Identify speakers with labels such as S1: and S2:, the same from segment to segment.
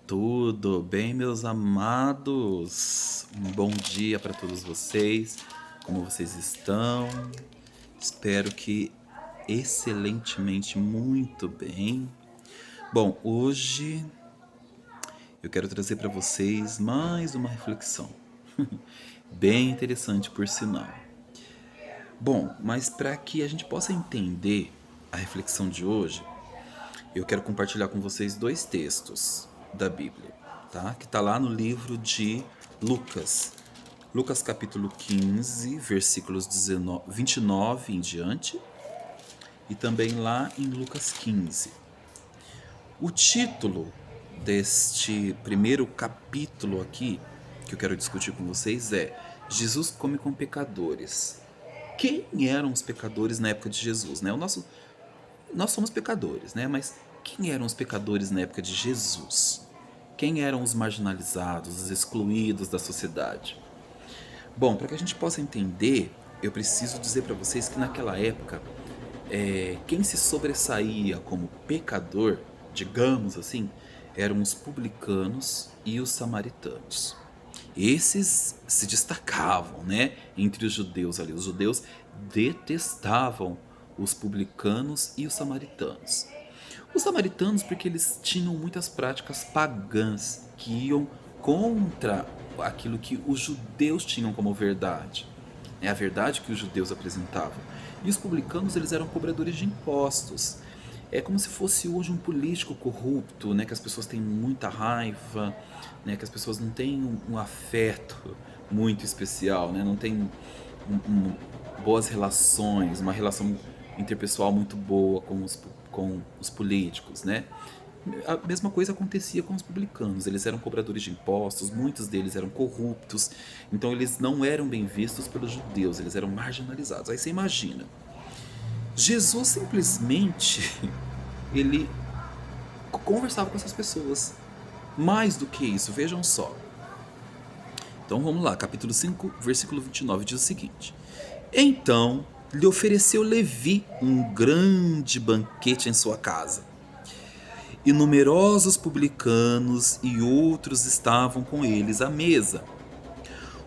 S1: Tudo bem, meus amados? Um bom dia para todos vocês. Como vocês estão? Espero que excelentemente muito bem. Bom, hoje eu quero trazer para vocês mais uma reflexão, bem interessante por sinal. Bom, mas para que a gente possa entender a reflexão de hoje, eu quero compartilhar com vocês dois textos da Bíblia, tá? Que está lá no livro de Lucas. Lucas capítulo 15, versículos 29 em diante, e também lá em Lucas 15. O título deste primeiro capítulo aqui, que eu quero discutir com vocês, é Jesus come com pecadores. Quem eram os pecadores na época de Jesus, né? Nós somos pecadores, né? Mas quem eram os pecadores na época de Jesus? Quem eram os marginalizados, os excluídos da sociedade? Bom, para que a gente possa entender, eu preciso dizer para vocês que naquela época, quem se sobressaía como pecador, digamos assim, eram os publicanos e os samaritanos. Esses se destacavam, né, entre os judeus ali. Os judeus detestavam os publicanos e os samaritanos. Os samaritanos porque eles tinham muitas práticas pagãs que iam contra aquilo que os judeus tinham como verdade. É a verdade que os judeus apresentavam. E os publicanos, eles eram cobradores de impostos. É como se fosse hoje um político corrupto, né, que as pessoas têm muita raiva, né, que as pessoas não têm um afeto muito especial, né, não têm boas relações, uma relação interpessoal muito boa com os políticos, né? A mesma coisa acontecia com os publicanos. Eles eram cobradores de impostos, muitos deles eram corruptos, então eles não eram bem vistos pelos judeus, eles eram marginalizados. Aí você imagina, Jesus simplesmente ele conversava com essas pessoas. Mais do que isso, vejam só. Então vamos lá, capítulo 5, versículo 29 diz o seguinte: Então lhe ofereceu Levi um grande banquete em sua casa, e numerosos publicanos e outros estavam com eles à mesa.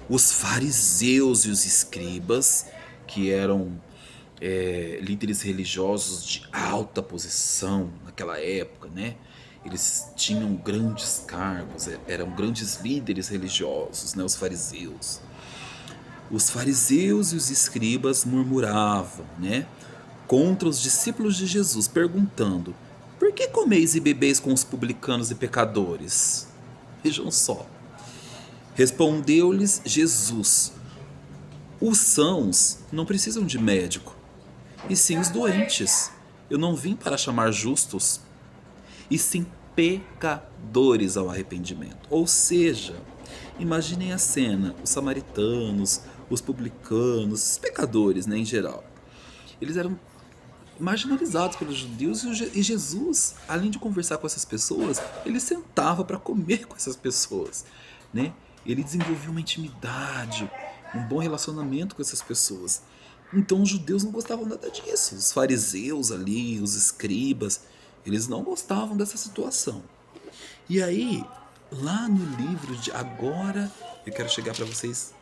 S1: Os fariseus e os escribas, que eram líderes religiosos de alta posição naquela época, né? Eles tinham grandes cargos, eram grandes líderes religiosos, né? Os fariseus e os escribas murmuravam, né, contra os discípulos de Jesus, perguntando: Por que comeis e bebeis com os publicanos e pecadores? Vejam só. Respondeu-lhes Jesus: Os sãos não precisam de médico, e sim os doentes. Eu não vim para chamar justos, e sim pecadores ao arrependimento. Ou seja, imaginem a cena: os samaritanos, os publicanos, os pecadores, né, em geral. Eles eram marginalizados pelos judeus, e Jesus, além de conversar com essas pessoas, ele sentava para comer com essas pessoas, né? Ele desenvolvia uma intimidade, um bom relacionamento com essas pessoas. Então os judeus não gostavam nada disso. Os fariseus ali, os escribas, eles não gostavam dessa situação. E aí, lá no livro de agora, eu quero chegar para vocês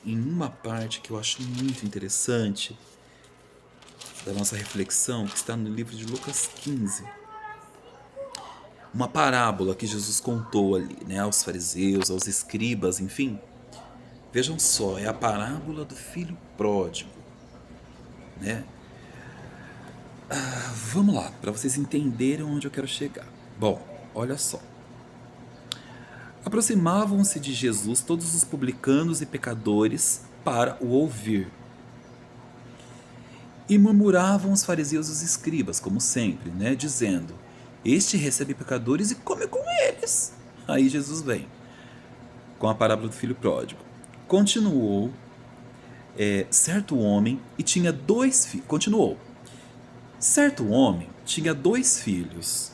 S1: em uma parte que eu acho muito interessante da nossa reflexão, que está no livro de Lucas 15. Uma parábola que Jesus contou ali, né, aos fariseus, aos escribas, enfim. Vejam só, é a parábola do filho pródigo, né? Vamos lá, para vocês entenderem onde eu quero chegar. Bom, olha só. Aproximavam-se de Jesus todos os publicanos e pecadores para o ouvir. E murmuravam os fariseus e os escribas, como sempre, né, dizendo: Este recebe pecadores e come com eles. Aí Jesus vem com a parábola do filho pródigo. Continuou, certo homem e tinha dois filhos. Continuou. Certo homem tinha dois filhos.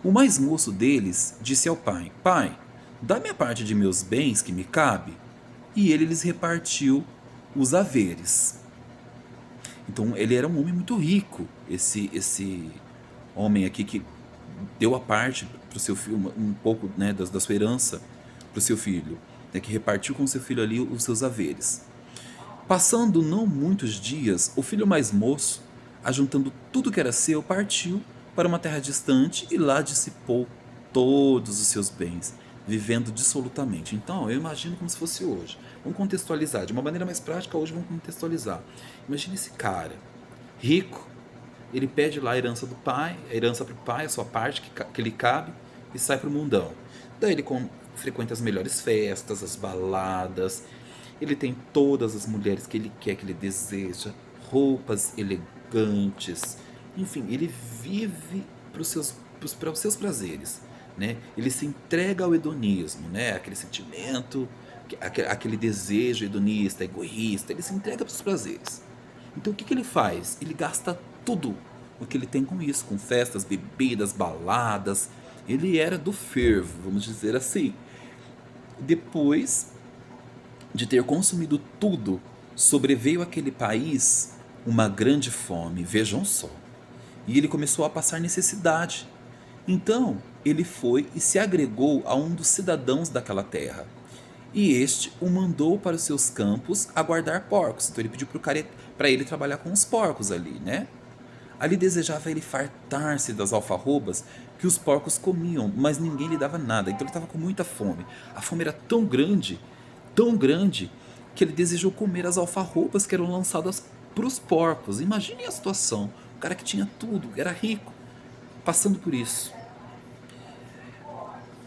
S1: O mais moço deles disse ao pai: Pai, dá-me a parte de meus bens que me cabe. E ele lhes repartiu os haveres. Então ele era um homem muito rico, esse homem aqui que deu a parte para o seu filho um pouco, né, da sua herança para o seu filho, né, que repartiu com seu filho ali os seus haveres. Passando não muitos dias, o filho mais moço, ajuntando tudo que era seu, partiu para uma terra distante e lá dissipou todos os seus bens, vivendo dissolutamente. Então, eu imagino como se fosse hoje. Vamos contextualizar, de uma maneira mais prática, hoje vamos contextualizar. Imagina esse cara, rico, ele pede lá a herança do pai, a herança para o pai, a sua parte que lhe cabe, e sai para o mundão. Daí ele frequenta as melhores festas, as baladas, ele tem todas as mulheres que ele quer, que ele deseja, roupas elegantes, enfim, ele vive para os seus prazeres, né? Ele se entrega ao hedonismo, né? Aquele sentimento, aquele desejo hedonista, egoísta, ele se entrega para os prazeres. Então o que ele faz? Ele gasta tudo o que ele tem com isso, com festas, bebidas, baladas. Ele era do fervo, vamos dizer assim. Depois de ter consumido tudo, sobreveio àquele país uma grande fome, vejam só. E ele começou a passar necessidade. Então ele foi e se agregou a um dos cidadãos daquela terra. E este o mandou para os seus campos a guardar porcos. Então ele pediu para ele trabalhar com os porcos ali, né? Ali desejava ele fartar-se das alfarrobas que os porcos comiam, mas ninguém lhe dava nada. Então ele estava com muita fome. A fome era tão grande, que ele desejou comer as alfarrobas que eram lançadas para os porcos. Imagine a situação. O cara que tinha tudo, era rico, passando por isso.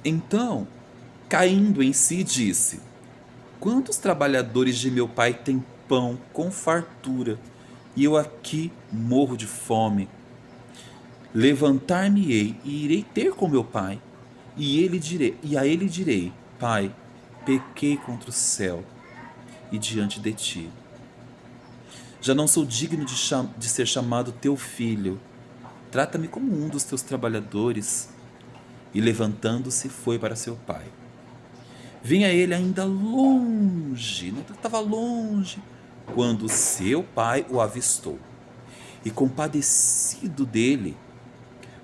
S1: Então, caindo em si, disse: quantos trabalhadores de meu pai têm pão com fartura, e eu aqui morro de fome? Levantar-me-ei e irei ter com meu pai, e a ele direi: Pai, pequei contra o céu e diante de ti. Já não sou digno de ser chamado teu filho. Trata-me como um dos teus trabalhadores. E levantando-se, foi para seu pai. Vinha ele ainda longe, não estava longe, quando seu pai o avistou. E compadecido dele,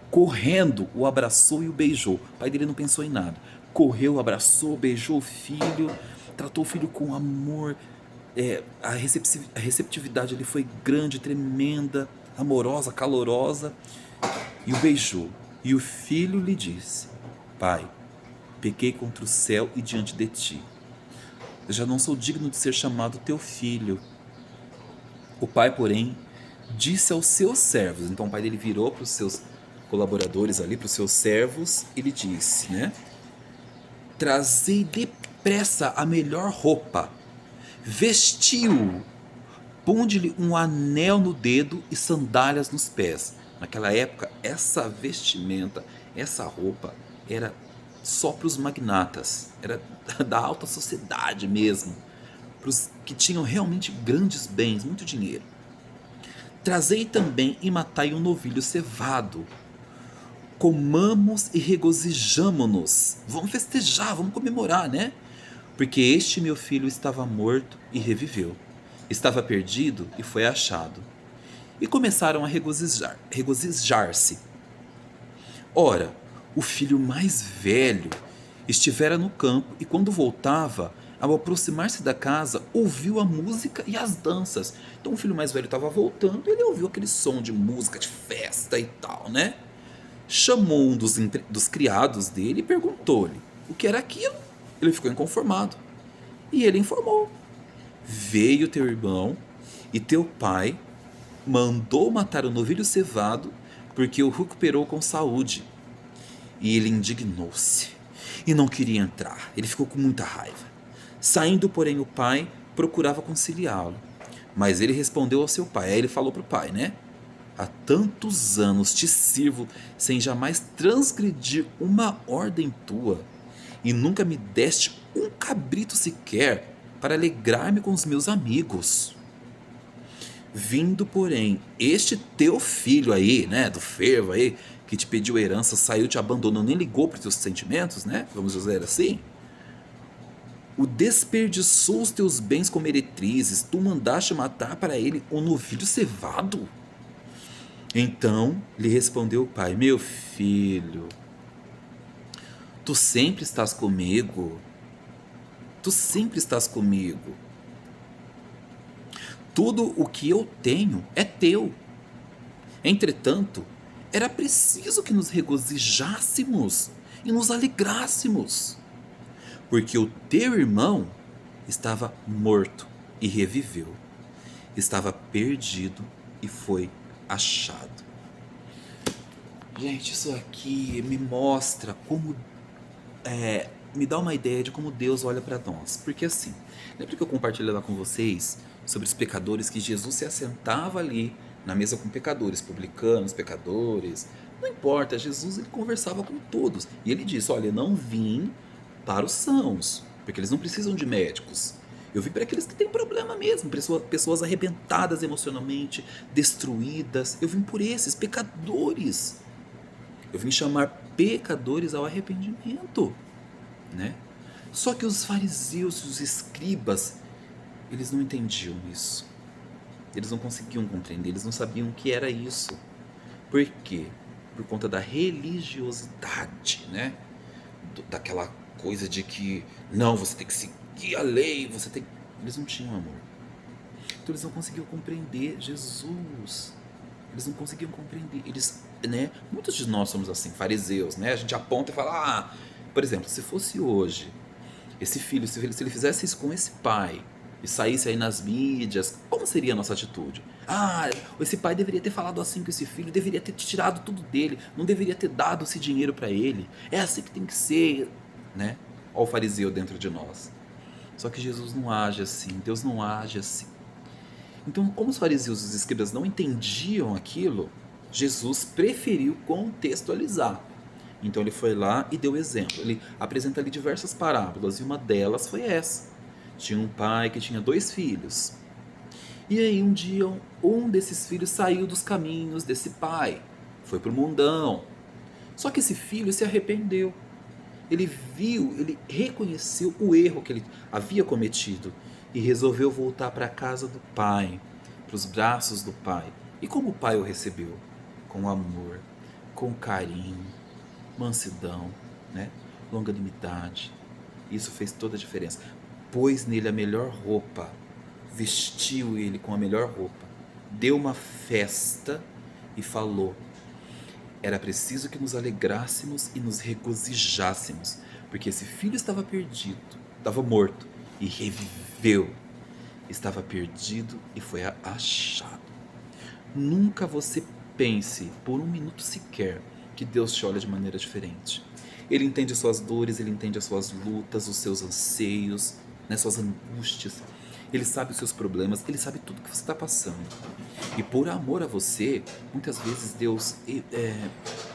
S1: correndo, o abraçou e o beijou. O pai dele não pensou em nada. Correu, abraçou, beijou o filho, tratou o filho com amor. A receptividade ali foi grande, tremenda, amorosa, calorosa. E o beijou. E o filho lhe disse: Pai, pequei contra o céu e diante de ti. Eu já não sou digno de ser chamado teu filho. O pai, porém, disse aos seus servos. Então o pai dele virou para os seus colaboradores ali, para os seus servos, e lhe disse, né? Trazei depressa a melhor roupa, vestiu-o, ponde-lhe um anel no dedo e sandálias nos pés. Naquela época, essa vestimenta, essa roupa, era só para os magnatas, era da alta sociedade mesmo, para os que tinham realmente grandes bens, muito dinheiro. Trazei também e matai um novilho cevado. Comamos e regozijamo-nos. Vamos festejar, vamos comemorar, né? Porque este meu filho estava morto e reviveu. Estava perdido e foi achado. E começaram a regozijar-se. Ora, o filho mais velho estivera no campo e quando voltava, ao aproximar-se da casa, ouviu a música e as danças. Então o filho mais velho estava voltando e ele ouviu aquele som de música, de festa e tal, né? Chamou um dos criados dele e perguntou-lhe o que era aquilo. Ele ficou inconformado. E ele informou: veio teu irmão e teu pai mandou matar o novilho cevado porque o recuperou com saúde. E ele indignou-se e não queria entrar. Ele ficou com muita raiva. Saindo, porém, o pai procurava conciliá-lo. Mas ele respondeu ao seu pai. Aí ele falou para o pai, né? Há tantos anos te sirvo sem jamais transgredir uma ordem tua, e nunca me deste um cabrito sequer para alegrar-me com os meus amigos. Vindo, porém, este teu filho aí, né, do fervo aí, que te pediu herança, saiu, te abandonou, nem ligou para os teus sentimentos, né, vamos dizer assim, o desperdiçou os teus bens com meretrizes, tu mandaste matar para ele um novilho cevado? Então lhe respondeu o pai: meu filho, Tu sempre estás comigo. Tu sempre estás comigo. Tudo o que eu tenho é teu. Entretanto, era preciso que nos regozijássemos e nos alegrássemos, porque o teu irmão estava morto e reviveu, estava perdido e foi achado. Gente, isso aqui me mostra como me dá uma ideia de como Deus olha para nós. Porque assim, lembra que eu compartilhei lá com vocês sobre os pecadores, que Jesus se assentava ali na mesa com pecadores, publicanos, pecadores, não importa, Jesus ele conversava com todos. E ele disse, olha, eu não vim para os sãos, porque eles não precisam de médicos. Eu vim para aqueles que têm problema mesmo, pessoas arrebentadas emocionalmente, destruídas. Eu vim por esses pecadores. Eu vim chamar pecadores ao arrependimento, né? Só que os fariseus, os escribas, eles não entendiam isso. Eles não conseguiam compreender, eles não sabiam o que era isso. Por quê? Por conta da religiosidade, né? Daquela coisa de que, não, você tem que seguir a lei, você tem... Eles não tinham amor. Então eles não conseguiam compreender Jesus. Eles não conseguiam compreender. Eles, né? Muitos de nós somos assim, fariseus, né? A gente aponta e fala, por exemplo, se fosse hoje, esse filho, se ele fizesse isso com esse pai e saísse aí nas mídias, como seria a nossa atitude? Esse pai deveria ter falado assim com esse filho, deveria ter tirado tudo dele, não deveria ter dado esse dinheiro para ele. É assim que tem que ser, né? Olha o fariseu dentro de nós. Só que Jesus não age assim, Deus não age assim. Então, como os fariseus e os escribas não entendiam aquilo, Jesus preferiu contextualizar. Então ele foi lá e deu exemplo. Ele apresenta ali diversas parábolas e uma delas foi essa. Tinha um pai que tinha 2 filhos. E aí um dia um desses filhos saiu dos caminhos desse pai, foi pro mundão. Só que esse filho se arrependeu. Ele viu, ele reconheceu o erro que ele havia cometido e resolveu voltar para a casa do pai, para os braços do pai. E como o pai o recebeu? Com amor, com carinho, mansidão, né? Longanimidade. Isso fez toda a diferença. Pôs nele a melhor roupa, vestiu ele com a melhor roupa, deu uma festa e falou: era preciso que nos alegrássemos e nos regozijássemos, porque esse filho estava perdido, estava morto e reviveu. Estava perdido e foi achado. Nunca você pense por um minuto sequer que Deus te olha de maneira diferente. Ele entende as suas dores, ele entende as suas lutas, os seus anseios, né, suas angústias. Ele sabe os seus problemas, ele sabe tudo que você está passando. E por amor a você, muitas vezes Deus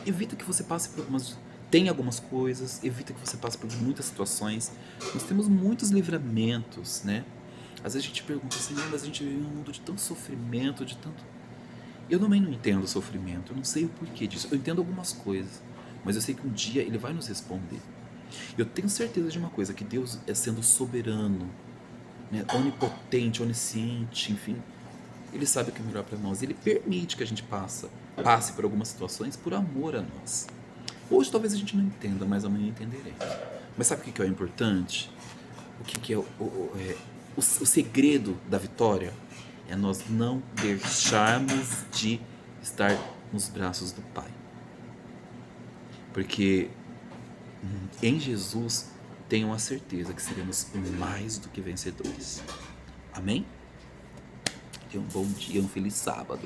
S1: evita que você passe por algumas... Tem algumas coisas, evita que você passe por muitas situações. Nós temos muitos livramentos, né? Às vezes a gente pergunta, Senhor, mas a gente vive num mundo de tanto sofrimento, de tanto... Eu também não entendo o sofrimento, eu não sei o porquê disso. Eu entendo algumas coisas, mas eu sei que um dia Ele vai nos responder. Eu tenho certeza de uma coisa, que Deus é sendo soberano, né, onipotente, onisciente, enfim, Ele sabe o que é melhor para nós. Ele permite que a gente passe por algumas situações por amor a nós. Hoje talvez a gente não entenda, mas amanhã entenderemos. Mas sabe o que é o importante? O que é o segredo da vitória? É nós não deixarmos de estar nos braços do Pai. Porque em Jesus tenham a certeza que seremos mais do que vencedores. Amém? Tenham um bom dia, um feliz sábado.